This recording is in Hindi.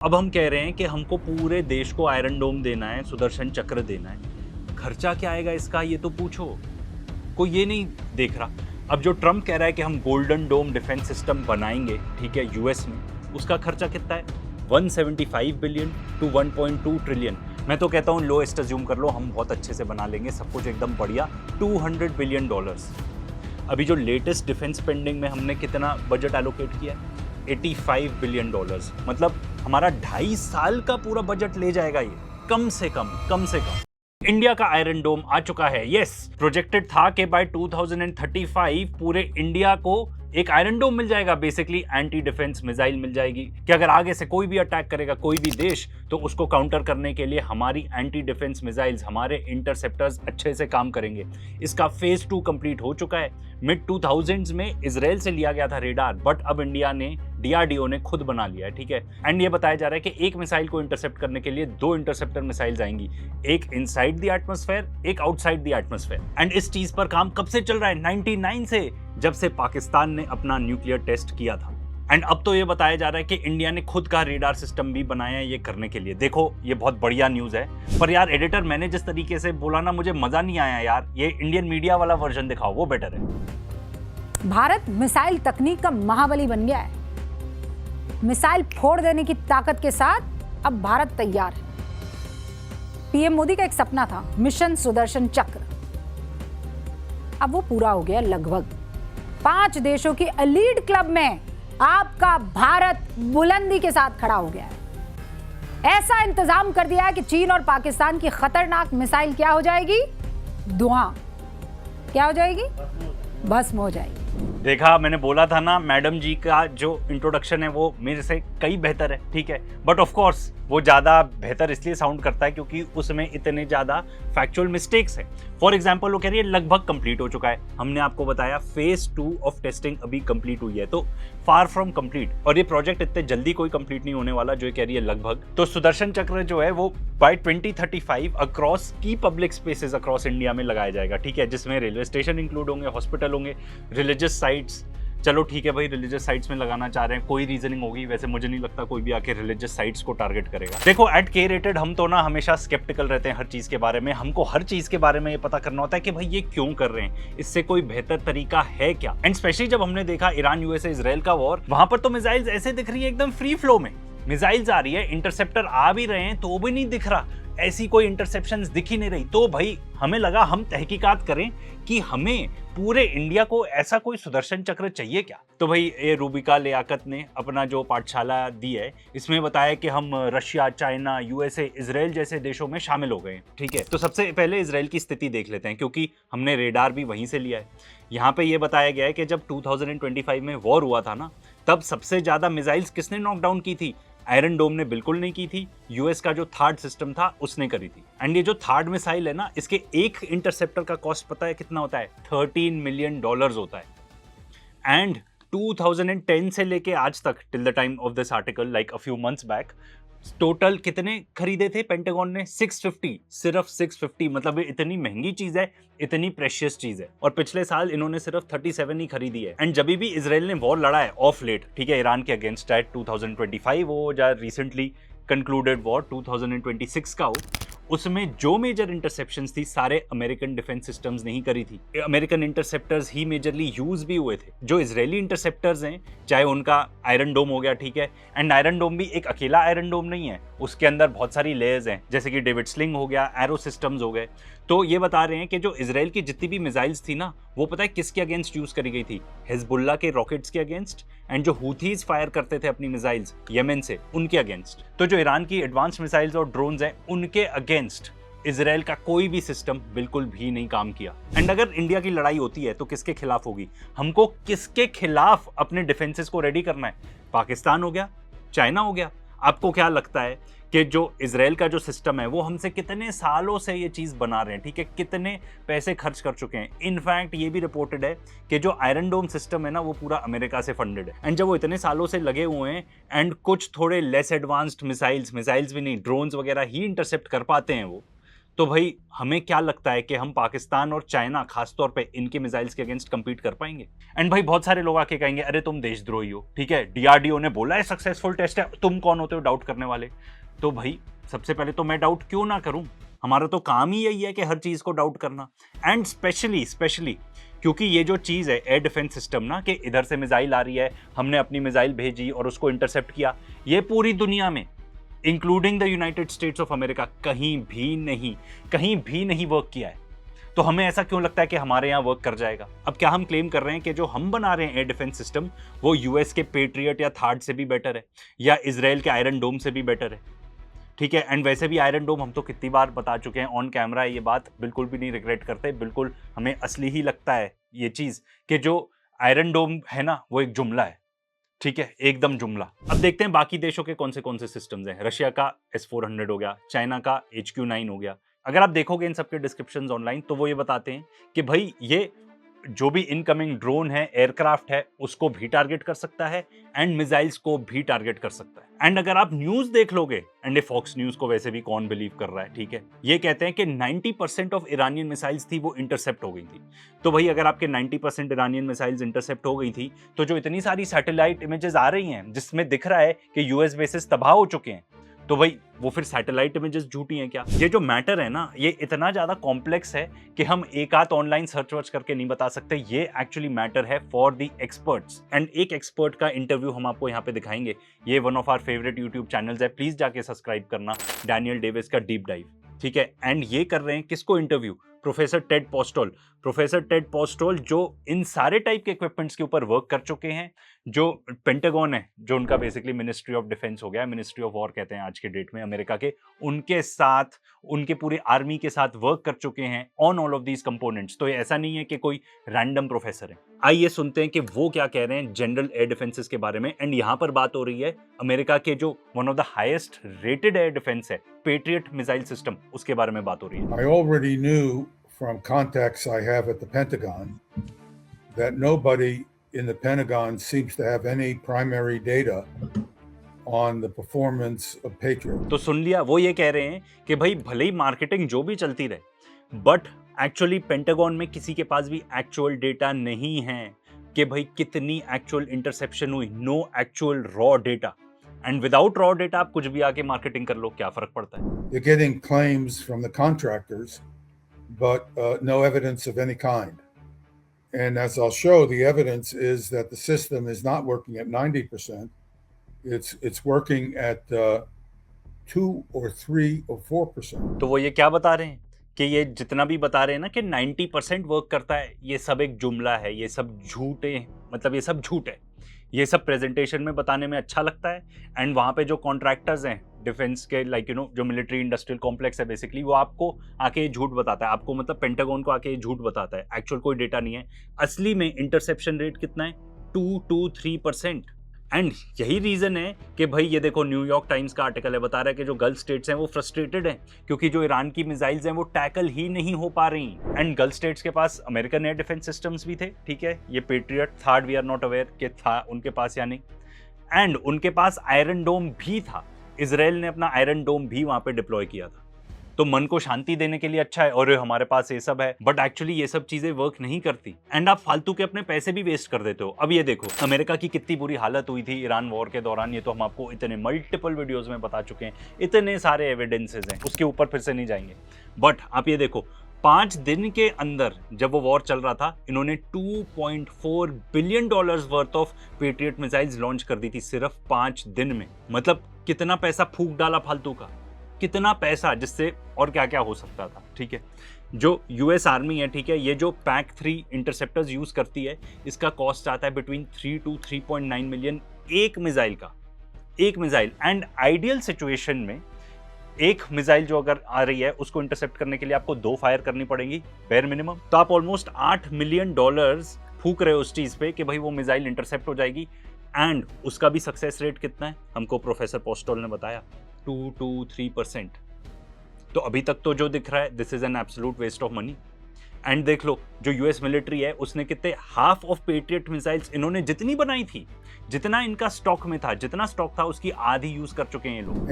अब हम कह रहे हैं कि हमको पूरे देश को आयरन डोम देना है, सुदर्शन चक्र देना है। खर्चा क्या आएगा इसका, ये तो पूछो। कोई ये नहीं देख रहा। अब जो ट्रम्प कह रहा है कि हम गोल्डन डोम डिफेंस सिस्टम बनाएंगे, ठीक है, यूएस में, उसका खर्चा कितना है? 175 बिलियन टू 1.2 ट्रिलियन। मैं तो कहता हूँ लोएस्ट अज्यूम कर लो, हम बहुत अच्छे से बना लेंगे सब कुछ एकदम बढ़िया। $200 बिलियन। अभी जो लेटेस्ट डिफेंस स्पेंडिंग में हमने कितना बजट एलोकेट किया है? $85 बिलियन। मतलब हमारा 2.5 साल का पूरा बजट ले जाएगा ये, कम से कम। इंडिया का आयरन डोम आ चुका है। यस, प्रोजेक्टेड था कि बाय 2035 पूरे इंडिया को एक आयरन डोम मिल जाएगा, बेसिकली एंटी डिफेंस मिसाइल मिल जाएगी कि अगर आगे से कोई भी अटैक करेगा कोई भी देश, तो उसको काउंटर करने के लिए हमारी एंटी डिफेंस मिसाइल्स, हमारे इंटरसेप्टर्स अच्छे से काम करेंगे। इसका फेज 2 कंप्लीट हो चुका है। मिड 2000s में इजराइल से लिया गया था रेडार, बट अब इंडिया ने, डीआरडीओ ने खुद बना लिया है, ठीक है। एंड ये बताया जा रहा है कि एक मिसाइल को इंटरसेप्ट करने के लिए 2 इंटरसेप्टर मिसाइल्स आएंगी, एक इनसाइड द एटमॉस्फेयर, एक आउटसाइड द एटमॉस्फेयर। एंड इस चीज पर काम कब से चल रहा है? 99 से, जब से पाकिस्तान ने अपना न्यूक्लियर टेस्ट किया था। एंड अब तो ये बताया जा रहा है कि इंडिया ने खुद का रेडार सिस्टम भी बनाया है ये करने के लिए। देखो, ये बहुत बढ़िया न्यूज है। पर यार एडिटर, मैंने जिस तरीके से बोला ना, मुझे मजा नहीं आया यार। ये इंडियन मीडिया वाला वर्जन दिखाओ, वो बेटर है। भारत मिसाइल तकनीक का महाबली बन गया है। मिसाइल फोड़ देने की ताकत के साथ अब भारत तैयार है। पीएम मोदी का एक सपना था, मिशन सुदर्शन चक्र। अब वो पूरा हो गया लगभग। 5 देशों की एलीट क्लब में आपका भारत बुलंदी के साथ खड़ा हो गया है। ऐसा इंतजाम कर दिया है कि चीन और पाकिस्तान की खतरनाक मिसाइल क्या हो जाएगी? धुआं। क्या हो जाएगी? भस्म हो जाएगी। देखा, मैंने बोला था ना, मैडम जी का जो इंट्रोडक्शन है वो मेरे से कई बेहतर है, ठीक है। बट ऑफ कोर्स वो ज़्यादा बेहतर इसलिए साउंड करता है क्योंकि उसमें इतने ज़्यादा फैक्चुअल मिस्टेक्स हैं। फॉर एग्जाम्पल, वो कह रही है लगभग कंप्लीट हो चुका है। हमने आपको बताया फेज 2 ऑफ टेस्टिंग अभी कंप्लीट हुई है, तो फार फ्रॉम कंप्लीट। और ये प्रोजेक्ट इतने जल्दी कोई कंप्लीट नहीं होने वाला, जो ये कह रही है लगभग। तो सुदर्शन चक्र जो है वो बाय 2035 अक्रॉस की पब्लिक स्पेसेस अक्रॉस इंडिया में लगाया जाएगा, ठीक है, जिसमें रेलवे स्टेशन इंक्लूड होंगे, हॉस्पिटल होंगे, रिलीजियस साइट्स। चलो ठीक है भाई, रिलीजियस साइट्स में लगाना चाह रहे हैं, कोई रीजनिंग होगी। वैसे मुझे नहीं लगता कोई भी आके रिलीजियस साइट्स को टारगेट करेगा। देखो, एट के रेटेड हम तो ना हमेशा स्केप्टिकल रहते हैं हर चीज के बारे में। हमको हर चीज के बारे में ये पता करना होता है कि भाई ये क्यों कर रहे हैं, इससे कोई बेहतर तरीका है क्या। एंड स्पेशली जब हमने देखा ईरान यूएसए इजराइल का वॉर, वहां पर तो मिसाइल्स ऐसे दिख रही है एकदम फ्री फ्लो में। मिसाइल्स आ रही है, इंटरसेप्टर आ भी रहे हैं तो भी नहीं दिख रहा, ऐसी कोई इंटरसेप्शंस दिख ही नहीं रही। तो भाई हमें लगा हम तहकीकात करें कि हमें पूरे इंडिया को ऐसा कोई सुदर्शन चक्र चाहिए क्या। तो भाई ये रूबिका लियाकत ने अपना जो पाठशाला दी है, इसमें बताया कि हम रशिया, चाइना, यूएसए, इजराइल जैसे देशों में शामिल हो गए, ठीक है। तो सबसे पहले इजराइल की स्थिति देख लेते हैं, क्योंकि हमने रेडार भी वहीं से लिया है। यहाँ पे ये बताया गया है कि जब 2025 में वॉर हुआ था ना, तब सबसे ज्यादा मिसाइल्स किसने नॉकडाउन की थी? आयरन डोम ने बिल्कुल नहीं की थी, यूएस का जो थर्ड सिस्टम था उसने करी थी। एंड ये जो थर्ड मिसाइल है ना, इसके एक इंटरसेप्टर का कॉस्ट पता है कितना होता है? $13 मिलियन होता है। एंड 2010 से लेके आज तक, till the time of this article, like a few months back, total कितने खरीदे थे पेंटागन ने? 650, सिर्फ 650। मतलब ये इतनी महंगी चीज है, इतनी प्रेशियस चीज है। और पिछले साल इन्होंने सिर्फ 37 ही खरीदी है। एंड जब भी इजराइल ने वॉर लड़ा है ऑफ लेट, ठीक है, ईरान के अगेंस्ट, है 2025 हो या रिसेंटली कंक्लूडेड वॉर 2026 का हो, उसमें जो मेजर इंटरसेप्शंस थी सारे अमेरिकन डिफेंस सिस्टम्स ने ही करी थी। अमेरिकन इंटरसेप्टर्स ही मेजरली यूज भी हुए थे। जो इजरायली इंटरसेप्टर्स हैं, चाहे उनका आयरन डोम हो गया, ठीक है, एंड आयरन डोम भी एक अकेला आयरन डोम नहीं है, उसके अंदर बहुत सारी लेयर्स हैं, जैसे कि डेविड स्लिंग हो गया, एरो सिस्टम्स हो गए। तो ये बता रहे हैं कि जो इजराइल की जितनी भी मिसाइल्स थी ना, वो पता है किसके अगेंस्ट यूज करी गई थी? हिजबुल्ला के रॉकेट्स के अगेंस्ट, एंड जो हूथीज फायर करते थे अपनी मिसाइल्स यमन से, उनके अगेंस्ट। तो जो ईरान की एडवांस मिसाइल्स और ड्रोन्स हैं, उनके अगेंस्ट इजराइल का कोई भी सिस्टम बिल्कुल भी नहीं काम किया। एंड अगर इंडिया की लड़ाई होती है तो किसके खिलाफ होगी? हमको किसके खिलाफ अपने डिफेंसेस को रेडी करना है? पाकिस्तान हो गया, चाइना हो गया। आपको क्या लगता है कि जो इजराइल का जो सिस्टम है वो हमसे कितने सालों से ये चीज़ बना रहे हैं, ठीक है, कितने पैसे खर्च कर चुके हैं? इनफैक्ट ये भी रिपोर्टेड है कि जो आयरन डोम सिस्टम है ना, वो पूरा अमेरिका से फंडेड है। एंड जब वो इतने सालों से लगे हुए हैं एंड कुछ थोड़े लेस एडवांस्ड मिसाइल्स भी नहीं, ड्रोन्स वगैरह ही इंटरसेप्ट कर पाते हैं वो, तो भाई हमें क्या लगता है कि हम पाकिस्तान और चाइना खासतौर पे इनके मिसाइल्स के अगेंस्ट compete कर पाएंगे? एंड भाई बहुत सारे लोग आके कहेंगे अरे तुम देशद्रोही हो, ठीक है, डीआरडीओ ने बोला है सक्सेसफुल टेस्ट है, तुम कौन होते हो डाउट करने वाले? तो भाई सबसे पहले तो मैं डाउट क्यों ना करूं? हमारा तो काम ही यही है कि हर चीज को डाउट करना। एंड स्पेशली क्योंकि ये जो चीज है एयर डिफेंस सिस्टम ना, कि इधर से मिसाइल आ रही है, हमने अपनी मिसाइल भेजी और उसको इंटरसेप्ट किया, ये पूरी दुनिया में including the United states of America कहीं भी नहीं वर्क किया है। तो हमें ऐसा क्यों लगता है कि हमारे यहाँ वर्क कर जाएगा? अब क्या हम क्लेम कर रहे हैं कि जो हम बना रहे हैं एयर डिफेंस सिस्टम वो यूएस के पेट्रियट या थार्ड से भी बेटर है, या इजराइल के आयरन डोम से भी बेटर है? ठीक है, एंड वैसे भी आयरन डोम हम तो कितनी बार बता चुके हैं ऑन कैमरा, ये बात बिल्कुल भी नहीं रिग्रेट करते, बिल्कुल हमें असली ही लगता है ये चीज कि जो आयरन डोम है ना वो एक जुमला है, ठीक है, एकदम जुमला। अब देखते हैं बाकी देशों के कौन से सिस्टम्स हैं। रशिया का S-400 हो गया, चाइना का HQ-9 हो गया। अगर आप देखोगे इन सबके डिस्क्रिप्शंस ऑनलाइन तो वो ये बताते हैं कि भाई ये जो भी इनकमिंग ड्रोन है, एयरक्राफ्ट है, उसको भी टारगेट कर सकता है एंड मिसाइल्स को भी टारगेट कर सकता है। एंड अगर आप न्यूज देख लोगे, एंड ये फॉक्स न्यूज को वैसे भी कौन बिलीव कर रहा है, ठीक है, ये कहते हैं कि 90% ऑफ ईरानियन मिसाइल्स थी वो इंटरसेप्ट हो गई थी। तो भाई अगर आपके 90% ईरानियन मिसाइल्स इंटरसेप्ट हो गई थी तो जो इतनी सारी सैटेलाइट इमेजेस आ रही हैं जिसमें दिख रहा है कि यूएस बेसिस तबाह हो चुके हैं, तो भाई वो फिर सैटेलाइट इमेजेस झूठी हैं क्या? ये जो मैटर है ना, ये इतना ज्यादा कॉम्प्लेक्स है कि हम एक आध ऑनलाइन सर्च वर्च करके नहीं बता सकते। ये एक्चुअली मैटर है फॉर द एक्सपर्ट्स। एंड एक एक्सपर्ट का इंटरव्यू हम आपको यहाँ पे दिखाएंगे। ये one of our favourite YouTube channels है, प्लीज जाके सब्सक्राइब करना, डैनियल डेविस का डीप डाइव, ठीक है। एंड ये कर रहे हैं किसको interview? Professor Ted Postol. Professor Ted Postol जो इन सारे टाइप के इक्विपमेंट्स के ऊपर वर्क कर चुके हैं, जो पेंटागन है, जो उनका बेसिकली मिनिस्ट्री ऑफ डिफेंस हो गया, मिनिस्ट्री ऑफ वॉर कहते हैं आज के डेट में अमेरिका के, उनके साथ, उनके पूरे आर्मी के साथ वर्क कर चुके हैं on all of these components. तो ये ऐसा नहीं है कि कोई रैंडम प्रोफेसर है। आइए सुनते हैं कि वो क्या कह रहे हैं जनरल एयर डिफेंसेस के बारे में। एंड यहाँ पर बात हो रही है अमेरिका के जो one of the highest rated air defence है, पेट्रियट मिसाइल सिस्टम, उसके बारे में बात हो रही है। I already knew from contacts I have at the Pentagon that nobody in the Pentagon seems to have any primary data on the performance of Patriot. तो सुन लिया, वो ये कह रहे हैं कि भाई भले ही मार्केटिंग जो भी चलती रहे, बट एक्चुअली पेंटागन में किसी के पास भी एक्चुअल डेटा नहीं है कि भाई कितनी एक्चुअल इंटरसेप्शन हुई, no actual raw data. And without raw data आप कुछ भी आके मार्केटिंग कर लो, क्या फर्क पड़ता है? They're getting claims from the contractors, but no evidence of any kind. And as I'll show, the evidence is that the system is not working at 90%. It's working at 2 or 3 or 4%. तो वो ये क्या बता रहे हैं कि ये जितना भी बता रहे हैं ना कि 90% वर्क करता है, ये सब एक जुमला है, ये सब झूठे, मतलब ये सब झूठ है। ये सब प्रेजेंटेशन में बताने में अच्छा लगता है। एंड वहाँ पे जो कॉन्ट्रैक्टर्स हैं डिफेंस के, लाइक जो मिलिट्री इंडस्ट्रियल कॉम्प्लेक्स है बेसिकली, वो आपको आके झूठ बताता है, आपको मतलब पेंटागन को आके झूठ बताता है, एक्चुअल कोई डेटा नहीं है। असली में इंटरसेप्शन रेट कितना है? 2 to 3%। एंड यही रीजन है कि भाई ये देखो, न्यूयॉर्क टाइम्स का आर्टिकल है, बता रहा है कि जो गल्फ स्टेट्स हैं वो फ्रस्ट्रेटेड हैं क्योंकि जो ईरान की मिसाइल्स हैं वो टैकल ही नहीं हो पा रही। एंड गल्फ स्टेट्स के पास अमेरिकन एयर डिफेंस सिस्टम्स भी थे, ठीक है, ये Patriot third, we are not aware कि था उनके पास या नहीं। एंड उनके पास आयरन डोम भी था, इजराइल ने अपना आयरन डोम भी वहां पे डिप्लॉय किया था। तो मन को शांति देने के लिए अच्छा है, और हमारे पास ये सब है, बट एक्चुअली ये सब चीजें वर्क नहीं करती। एंड आप फालतू के अपने पैसे भी वेस्ट कर देते हो। अब ये देखो अमेरिका की कितनी बुरी हालत हुई थी ईरान वॉर के दौरान, ये तो हम आपको इतने मल्टीपल वीडियोस में बता चुके हैं, इतने सारे एविडेंसेस हैं, उसके ऊपर फिर से नहीं जाएंगे। बट आप ये देखो, 5 दिन के अंदर जब वो वॉर चल रहा था, इन्होंने $2.4 billion worth of patriot missiles launch कर दी थी सिर्फ 5 दिन में। मतलब कितना पैसा फूक डाला फालतू का, कितना पैसा, जिससे और क्या क्या हो सकता था, ठीक है। जो यूएस आर्मी है, ठीक है, ये जो PAC-3 इंटरसेप्टर्स यूज करती है, इसका कॉस्ट आता है बिटवीन 3 to 3.9 मिलियन एक मिसाइल का, एक मिसाइल। एंड आइडियल सिचुएशन में एक मिसाइल जो अगर आ रही है उसको इंटरसेप्ट करने के लिए आपको 2 फायर करनी पड़ेगी बेयर मिनिमम। तो आप ऑलमोस्ट $8 मिलियन फूक रहे हो उस चीज पे कि भाई वो मिसाइल इंटरसेप्ट हो जाएगी। एंड उसका भी सक्सेस रेट कितना है, हमको प्रोफेसर पोस्टोल ने बताया, 2 to 3%। तो अभी तक तो जो दिख रहा है, this is an absolute waste of money. And देख लो जो यूएस मिलिट्री है उसने कितने, हाफ ऑफ पेट्रियट मिसाइल्स इन्होंने जितनी बनाई थी, जितना इनका स्टॉक में था, जितना स्टॉक था उसकी आधी यूज कर चुके हैं ये लोग।